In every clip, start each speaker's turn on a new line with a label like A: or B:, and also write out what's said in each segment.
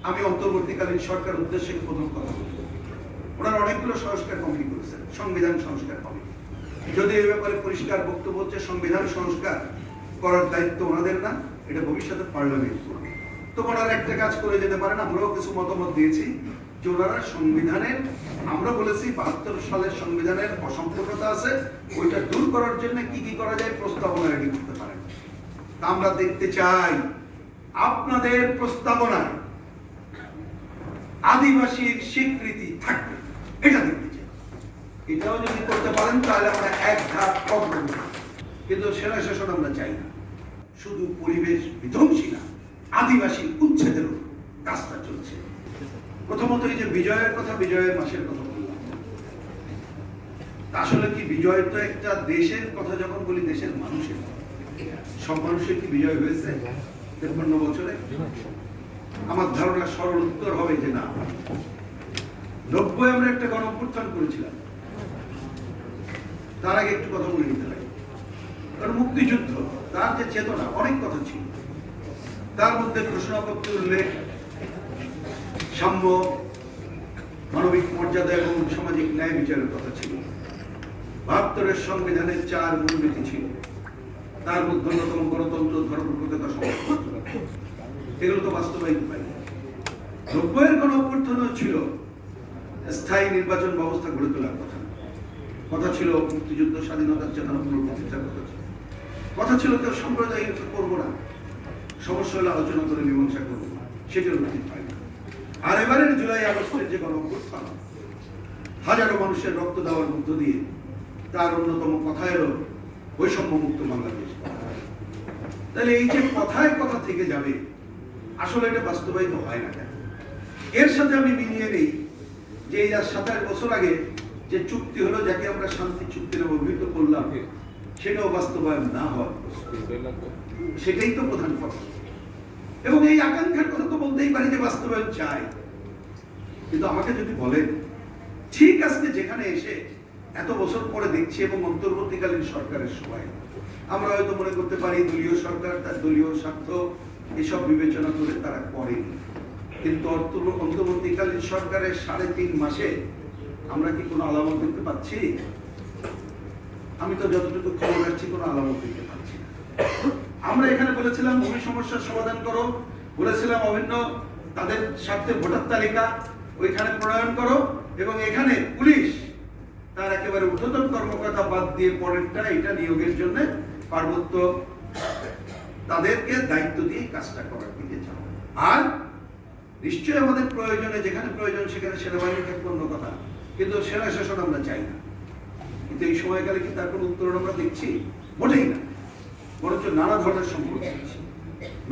A: আমি অন্তর্বর্তীকালীন সরকার উদ্দেশ্যে প্রথম কথা বলব। ওনারা অনেকগুলো সংস্কার কমিটি করেছেন, সংবিধান সংস্কার কমিটি। যদি এই ব্যাপারে পরিষ্কার বক্তব্য হচ্ছে সংবিধান সংস্কার করার দায়িত্ব ওনাদের না, এটা ভবিষ্যতে পার্লামেন্ট করবে। তো ওনারা একটা কাজ করে যেতে পারেন। আমরাও কিছু মতামত দিয়েছি যে ওনারা সংবিধানের, আমরা বলেছি 72 সালের সংবিধানের অসম্পূর্ণতা আছে, ওইটা দূর করার জন্য কি কি করা যায় প্রস্তাবনা রেডি করতে পারেন। তা আমরা দেখতে চাই আপনাদের প্রস্তাবনায় আদিবাসীর স্বীকৃতি থাকবে, এটা দেখতে চাই। এটাও যদি করতে পারেন তাহলে আমরা এক ধাপ অগ্রগতি। কিন্তু সেনা শাসন আমরা চাই না, শুধু পরিবেশ বিধ্বংসী না, আদিবাসী উচ্ছেদের কাজটা চলছে। প্রথমত এই যে বিজয়ের কথা, বিজয়ের মাসের কথা বললাম, আসলে কি বিজয় তো একটা দেশের কথা যখন বলি, দেশের মানুষের, সব মানুষের কি বিজয় হয়েছে 53 বছরে? আমার ধারণা সরল উত্তর হবে যে না। 90 আমরা একটা গণ অভ্যুত্থান করেছিলাম, তার আগে একটু কথা বলে নিতে লাগে। কারণ মুক্তিযুদ্ধ, তার যে চেতনা, অনেক কথা ছিল, তার মধ্যে ঘোষণাপত্রে উল্লেখ সাম্য, মানবিক মর্যাদা এবং সামাজিক ন্যায় বিচারের কথা ছিল। 72-এর সংবিধানের 4 মূলনীতি ছিল, তার মধ্যে অন্যতম গণতন্ত্র, ধর্মনিরপেক্ষতা, সমতা, এগুলো তো বাস্তবায়িত পাই। 90-এর গণ অভ্যুত্থানও ছিল স্থায়ী নির্বাচন ব্যবস্থা গড়ে তোলার কথা। কথা ছিল মুক্তিযুদ্ধ, স্বাধীনতার চেতনা পুনঃপ্রতিষ্ঠার কথা ছিল। কথা ছিল কেউ সাম্প্রদায়িক করবো না, সমস্যা হলে আলোচনা করে মীমাংসা করবো, সেটার উচিত পাই না। আর এবারের জুলাই আগস্টের যে গণ অভ্যুত্থান, হাজারো মানুষের রক্ত দেওয়ার মধ্য দিয়ে তার অন্যতম কথা এলো বৈষম্য মুক্ত বাংলাদেশ। তাহলে এই যে কথায় কথা থেকে যাবে, আসলে এটা বাস্তবায়িত হয় না কেন? এর সাথে আমি মিলিয়ে নেই যে এই 27 বছর আগে যে চুক্তি হলো, যাকে আমরা শান্তি চুক্তি নামে অভিহিত করলাম, সেটাও বাস্তবায়ন না হওয়ার, সেটাই তো প্রধান কথা। এবং এই আকাঙ্ক্ষার কথা তো বলতেই পারি যে বাস্তবায়ন চাই। কিন্তু আমাকে যদি বলেন, ঠিক আজকে যেখানে এসে এত বছর পরে দেখছি এবং অন্তর্বর্তীকালীন সরকারের সময় আমরা হয়তো মনে করতে পারি দলীয় সরকার তার দলীয় স্বার্থ এসব বিবেচনা করে তারা করেনি। কিন্তু অন্তর্বর্তীকালীন সরকারের 3.5 মাসে আমরা কি কোনো আলামত দেখতে পাচ্ছি? আমি তো যতটুকু খবর রাখছি কোনো আলামত দেখতে পাচ্ছি না। আমরা এখানে বলেছিলাম ভূমি সমস্যার সমাধান করো, বলেছিলাম অভিন্ন তাদের স্বার্থে ভোটার তালিকা ওইখানে প্রণয়ন করো, এবং এখানে পুলিশ তার একেবারে ঊর্ধ্বতন কর্মকর্তা বাদ দিয়ে পরেরটা এটা নিয়োগের জন্য পার্বত্য তাদেরকে দায়িত্ব দিয়ে কাজটা করার দিকে যাও। আর নিশ্চয়ই আমাদের প্রয়োজনে, যেখানে প্রয়োজন সেখানে সেনাবাহিনী থাকবে অন্য কথা, কিন্তু সেনা শাসন আমরা চাই না। কিন্তু এই সময়কালে কি তার কোনো উত্তরণ আমরা দেখছি? মোটেই না, বরঞ্চ নানা ধরনের সম্পর্ক আছে,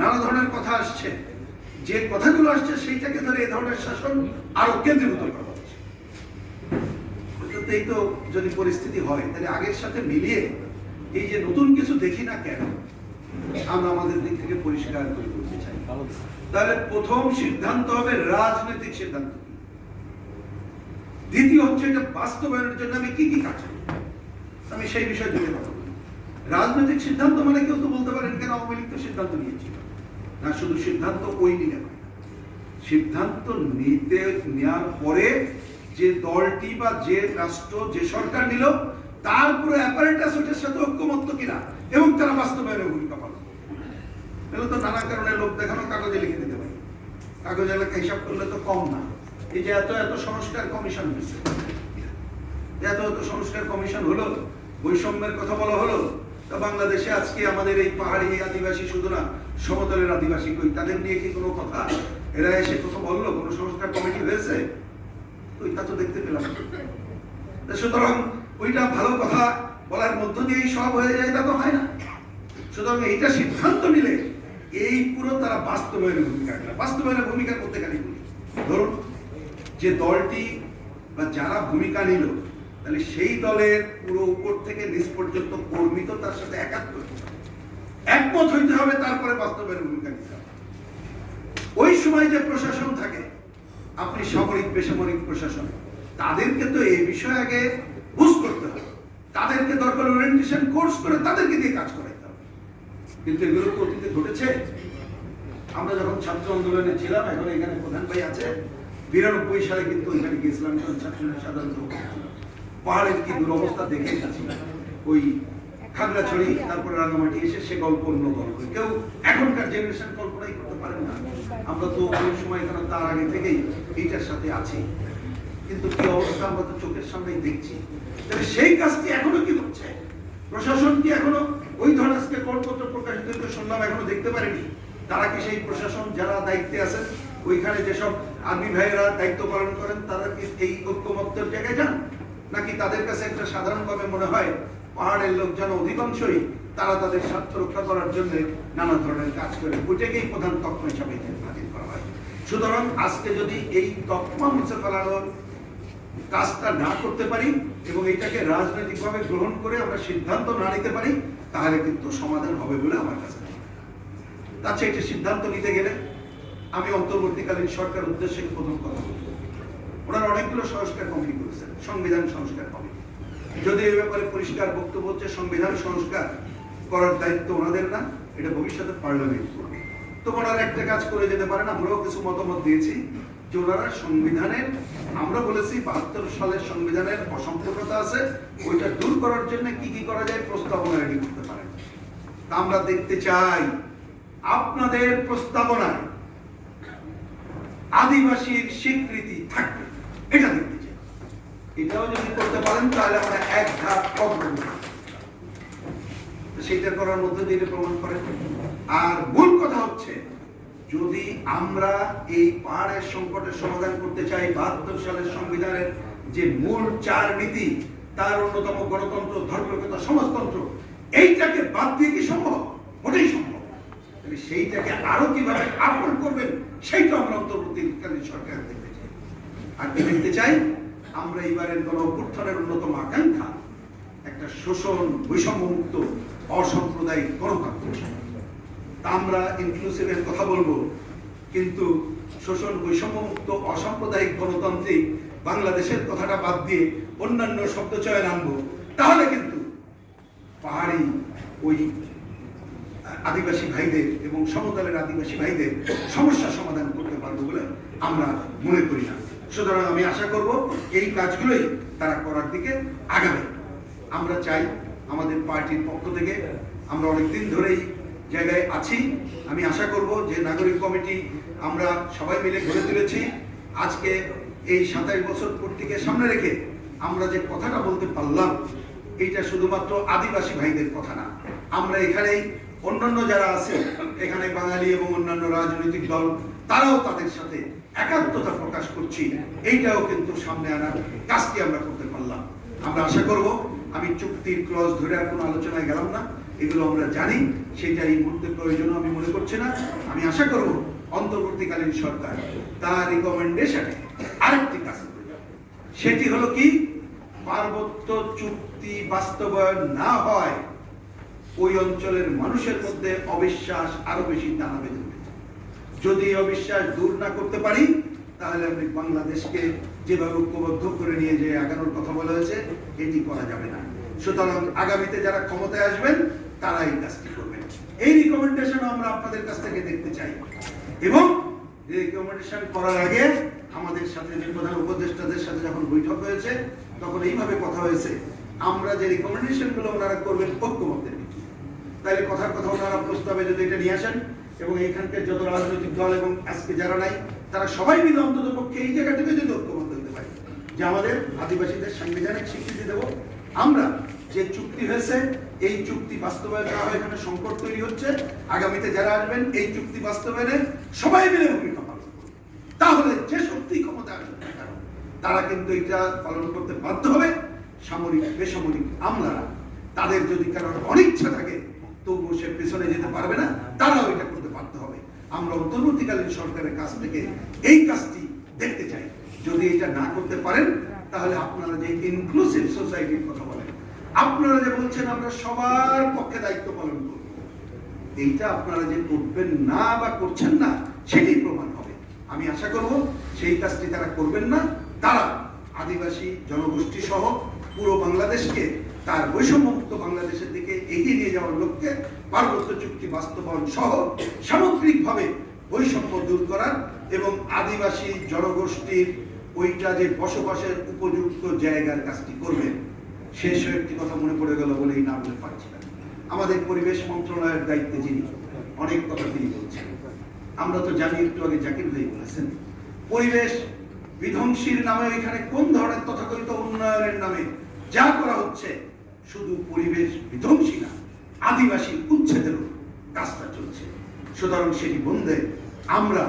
A: নানা ধরনের কথা আসছে। যে কথাগুলো আসছে সেইটাকে ধরে এই ধরনের শাসন আরো কেন্দ্রীভূত করা হচ্ছে। এই তো যদি পরিস্থিতি হয়, তাহলে আগের সাথে মিলিয়ে এই যে নতুন কিছু দেখি না কেন, আমরা আমাদের দিক থেকে পরিষ্কার করে বলতে চাই। তাহলে প্রথম সিদ্ধান্ত হবে রাজনৈতিক সিদ্ধান্ত, দ্বিতীয় হচ্ছে এটা বাস্তবায়নের জন্য আমি কি কি কাজ করব, আমি সেই বিষয়ে জুড়ে কথা বলি। রাজনৈতিক সিদ্ধান্ত মানে কেউ তো বলতে পারেন কেন আওয়ামী লীগ তো সিদ্ধান্ত নিয়েছিল না, শুধু সিদ্ধান্ত ওই নিলে হয় না। সিদ্ধান্ত নেওয়ার পরে যে দলটি বা যে রাষ্ট্র, যে সরকার নিল, তার পুরো অ্যাপারেটাস ওটার সাথে ঐক্যমত্য কিনা এবং তারা বাস্তবায়নের ভূমিকা পালন করে। এগুলো তো নানা কারণে লোক দেখানো, কাগজে লিখে দিতে পারি, কাগজে লেখা হিসাব করলে তো কম না। এই যে এত এত সংস্কার কমিশন হয়েছে, এত এত সংস্কার কমিশন হলো, বৈষম্যের কথা বলা হলো, তা বাংলাদেশে আজকে আমাদের এই পাহাড়ি আদিবাসী, শুধু না সমতলের আদিবাসী, কই তাদের নিয়ে কি কোনো কথা এরা এসে কথা বললো? কোনো সংস্কার কমিটি হয়েছে? ওইটা তো দেখতে পেলাম। সুতরাং ওইটা ভালো কথা বলার মধ্য দিয়েই সব হয়ে যায়, তা তো হয় না। সুতরাং এইটা সিদ্ধান্ত নিলে এই পুরো তারা বাস্তবায়নের ভূমিকা রাখবে। বাস্তবায়নের ভূমিকা করতে গেলে ধরুন যে দলটি বা যারা ভূমিকা নিল, তাহলে সেই দলের পুরো উপর থেকে নিচ পর্যন্ত কর্মী তো তার সাথে একমত হইতে হবে, তারপরে বাস্তবায়নের ভূমিকা নিতে হবে। ওই সময় যে প্রশাসন থাকে, আপনি সামরিক বেসামরিক প্রশাসন, তাদেরকে তো এই বিষয়ে আগে বুঝ করতে হবে, তাদেরকে দরকার ওরিয়েন্টেশন কোর্স করে তাদেরকে দিয়ে কাজ করাইতে হবে। কিন্তু এগুলো তো অতীতে ঘটেছে, আমরা যখন ছাত্র আন্দোলনে ছিলাম, এখন এখানে প্রধান ভাই আছে, 92 সালে কিন্তু ওইখানে গেছিলাম, ছাত্রদের সাধারণত পাহাড়ের কি দুরবস্থা দেখে গেছি। ওই খাগড়াছড়ি, তারপরে রাঙামাটি এসে সে গল্প অন্য গল্প, কেউ এখনকার জেনারেশন কল্পনাই করতে পারেন না। আমরা তো ওই সময় কেন তার আগে থেকেই এইটার সাথে আছি, কিন্তু কি অবস্থা আমরা তো চোখের সামনেই দেখছি। তাহলে সেই কাজটি এখনো কি হচ্ছে? প্রশাসন কি এখনো ওই ধরনের আজকে করপত্র প্রকাশিত হতে শুনলাম এখনো দেখতে পারেনি? তারা কি সেই প্রশাসন যারা দায়িত্বে আছেন, ওইখানে যেসব আর্মি ভাইয়েরা দায়িত্ব পালন করেন, তারা কি এই ঐক্যমত্যের জায়গায় যান, নাকি তাদের কাছে একটা সাধারণভাবে মনে হয় পাহাড়ের লোকজন অধিকাংশই তারা তাদের স্বার্থ রক্ষা করার জন্য নানা ধরনের কাজ করে, ওইটাকেই প্রধান তকমা হিসাবে হাজির করা হয়। সুতরাং আজকে যদি এই তকমা মুছে ফেলানোর কাজটা না করতে পারি এবং এটাকে রাজনৈতিকভাবে গ্রহণ করে আমরা সিদ্ধান্ত না নিতে পারি, তাহলে কিন্তু সমাধান হবে বলে আমার কাছে নেই। তার চেয়ে একটা সিদ্ধান্ত নিতে গেলে আমি অন্তর্বর্তীকালীন সরকার উদ্দেশ্যে প্রথম কথা বলব, ওনারা অনেকগুলো সংস্কার কমিটি করেছেন, সংবিধান সংস্কার কমিটি। যদি এই ব্যাপারে পরিষ্কার বক্তব্য হচ্ছে সংবিধান সংস্কার করার দায়িত্ব ওনাদের না, এটা ভবিষ্যতে পার্লামেন্ট করবে। তো ওনারা একটা কাজ করে যেতে পারেন, আমরাও কিছু মতামত দিয়েছি যে ওনারা সংবিধানের, আমরা বলেছি 72 সালের সংবিধানের অসম্পূর্ণতা আছে, ওইটা দূর করার জন্য কি কি করা যায় প্রস্তাবনা রেডি করতে পারেন। আমরা দেখতে চাই আপনাদের প্রস্তাবনায় আদিবাসীর স্বীকৃতি থাকবে, এটা দেখতে চাই। এটাও যদি করতে পারেন তাহলে আমরা এক ধাপ অগ্রগতি, সেটা করার মধ্যে দিয়ে প্রমাণ করেন। আর মূল কথা হচ্ছে, যদি আমরা এই পাহাড়ের সংকটের সমাধান করতে চাই, 72 সালের সংবিধানের যে মূল 4 নীতি, তার অন্যতম গণতন্ত্র, ধর্মনিরপেক্ষতা, সমাজতন্ত্র, এইটাকে বাদ দিয়ে কি সম্ভব? ওটাই সম্ভব। সেইটাকে আরো কিভাবে আপন করবেন, সেইটা আমরা অন্তর্বর্তীকালীন সরকার দেখতে চাই। আর কি দেখতে চাই? আমরা এবারের গণ অভ্যুত্থানের অন্যতম আকাঙ্ক্ষা একটা শোষণ, বৈষম্যমুক্ত, অসাম্প্রদায়িক গণতন্ত্র। আমরা ইনক্লুসিভের কথা বলবো, কিন্তু শোষণ, বৈষম্যমুক্ত, অসাম্প্রদায়িক গণতন্ত্রে বাংলাদেশের কথাটা বাদ দিয়ে অন্যান্য শব্দ চয়ন আনবো, তাহলে কিন্তু পাহাড়ি ওই আদিবাসী ভাইদের এবং সমতলের আদিবাসী ভাইদের সমস্যা সমাধান করতে পারবো বলে আমরা মনে করি না। সুতরাং আমি আশা করব এই কাজগুলোই তারা করার দিকে আগাবে। আমরা চাই আমাদের পার্টির পক্ষ থেকে, আমরা অনেকদিন ধরেই জায়গায় আছি, আমি আশা করব যে নাগরিক কমিটি আমরা সবাই মিলে গড়ে তুলেছি। আজকে এই 27 বছর পূর্তিকে সামনে রেখে আমরা যে কথাটা বলতে পারলাম, এইটা শুধুমাত্র আদিবাসী ভাইদের কথা না, আমরা এখানেই অন্যান্য যারা আছে এখানে বাঙালি এবং অন্যান্য রাজনৈতিক দল, তারাও তাদের সাথে একাত্মতা প্রকাশ করছি, এইটাও কিন্তু সামনে আনার কাজটি আমরা করতে পারলাম। আমরা আশা করব, আমি চুক্তির ক্লজ ধরে আর কোনো আলোচনায় গেলাম না, এগুলো আমরা জানি, সেটা এই মুহূর্তে প্রয়োজন আমি মনে করছি না। আমি আশা করব অন্তর্বর্তীকালীন সরকার তার রিকমেন্ডেশনে আরেকটি কাজ করে যাবে, সেটি হলো কি, পার্বত্য চুক্তি বাস্তবায়ন না হয় ওই অঞ্চলের মানুষের মধ্যে অবিশ্বাস আরো বেশি দানা বেঁধে উঠেছে। যদি অবিশ্বাস দূর না করতে পারি, তাহলে আমি বাংলাদেশকে যেভাবে ঐক্যবদ্ধ করে নিয়ে যে আগানোর কথা বলা হয়েছে, এটি করা যাবে না। সুতরাং আগামীতে যারা ক্ষমতায় আসবেন তারা এই কাজটি করবেন। এই রিকমেন্ডেশন আমরা আপনাদের কাছ থেকে দেখতে চাই, এবং রিকমেন্ডেশন করার আগে আমাদের সাথে যে প্রধান উপদেষ্টাদের সাথে যখন বৈঠক হয়েছে, তখন এইভাবে কথা হয়েছে, আমরা যে রিকমেন্ডেশন গুলো ওনারা করবেন ঐক্যমত্যের, তাহলে কথার কথা ওনারা প্রস্তাবে যদি এটা নিয়ে আসেন, এবং এইখানকার যত রাজনৈতিক দল এবং আজকে যারা নাই, তারা সবাই মিলে অন্তত পক্ষে এই জায়গাটিকে যদি ঐক্যবদ্ধ হতে পারে যে আমাদের আদিবাসীদের সাংবিধানিক স্বীকৃতি দেব, আমরা যে চুক্তি হয়েছে এই চুক্তি বাস্তবায়ন না হয় এখানে সংকট তৈরি হচ্ছে, আগামীতে যারা আসবেন এই চুক্তি বাস্তবায়নে সবাই মিলে ভূমিকা পালন করবে, তাহলে যে শক্তি ক্ষমতা আসবে না কেন তারা কিন্তু এটা পালন করতে বাধ্য হবে। সামরিক বেসামরিক আমলারা, তাদের যদি কারোর অনিচ্ছা থাকে তবুও সে পেছনে যেতে পারবে না, তারাও এটা করতে বাধ্য হবে। আমরা অন্তর্বর্তীকালীন সরকারের কাছ থেকে এই কাজটি দেখতে চাই। যদি এটা না করতে পারেন, তাহলে আপনারা যে ইনক্লুসিভ সোসাইটির কথা বলেন, আপনারা যে বলছেন আমরা সবার পক্ষে দায়িত্ব পালন করব, এইটা আপনারা যে করবেন না বা করছেন না, সেটাই প্রমাণ হবে। আমি আশা করব সেই কাজটি তারা করবেন না। তারা আদিবাসী জনগোষ্ঠী সহ পুরো বাংলাদেশকে তার বৈষম্যমুক্ত বাংলাদেশের দিকে এগিয়ে নিয়ে যাওয়ার লক্ষ্যে পার্বত্য চুক্তি বাস্তবায়ন সহ সামগ্রিকভাবে বৈষম্য দূর করার এবং আদিবাসী জনগোষ্ঠীর ওইটা যে বসবাসের উপযুক্ত জায়গার কাজটি করবেন। শেষ হয়ে একটি কথা মনে পড়ে গেল বলেই না বলে পারছি না। আমাদের পরিবেশ মন্ত্রণালয়ের দায়িত্বে যিনি, অনেক কথা তিনি বলছেন। আমরা তো জানি, একটু আগে জাকির ভাই বলেছেন, পরিবেশ বিধ্বংসীর নামে এখানে কোন ধরনের তথাকথিত উন্নয়নের নামে যা করা হচ্ছে, শুধু পরিবেশ বিধ্বংসী না, আদিবাসী উচ্ছেদেরও কাজটা চলছে। সুতরাং সেটি বন্ধে আমরা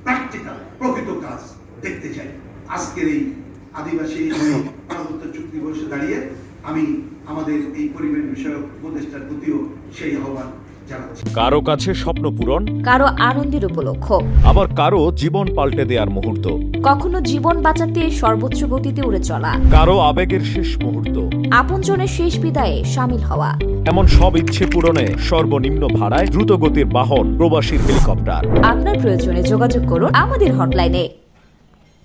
A: প্র্যাকটিক্যাল প্রকৃত কাজ দেখতে চাই। আজকের এই আদিবাসী পার্বত্য চুক্তি বসে দাঁড়িয়ে আমি আমাদের এই পরিবেশ বিষয়ক উপদেষ্টার প্রতিও সেই আহ্বান জানাচ্ছি।
B: কারো কাছে স্বপ্ন পূরণ,
C: কারো আনন্দের উপলক্ষ,
B: আবার কারো জীবন পাল্টে দেওয়ার মুহূর্ত,
C: কখনো জীবন বাঁচাতে সর্বোচ্চ গতিতে উড়ে চলা,
B: কারো আবেগের শেষ মুহূর্ত,
C: আপনজনের শেষ বিদায়ে সামিল হওয়া।
B: এমন সব ইচ্ছে পূরণে সর্বনিম্ন ভাড়ায় দ্রুতগতির বাহন প্রবাসী হেলিকপ্টার।
C: আপনার প্রয়োজনে যোগাযোগ করুন আমাদের হটলাইনে।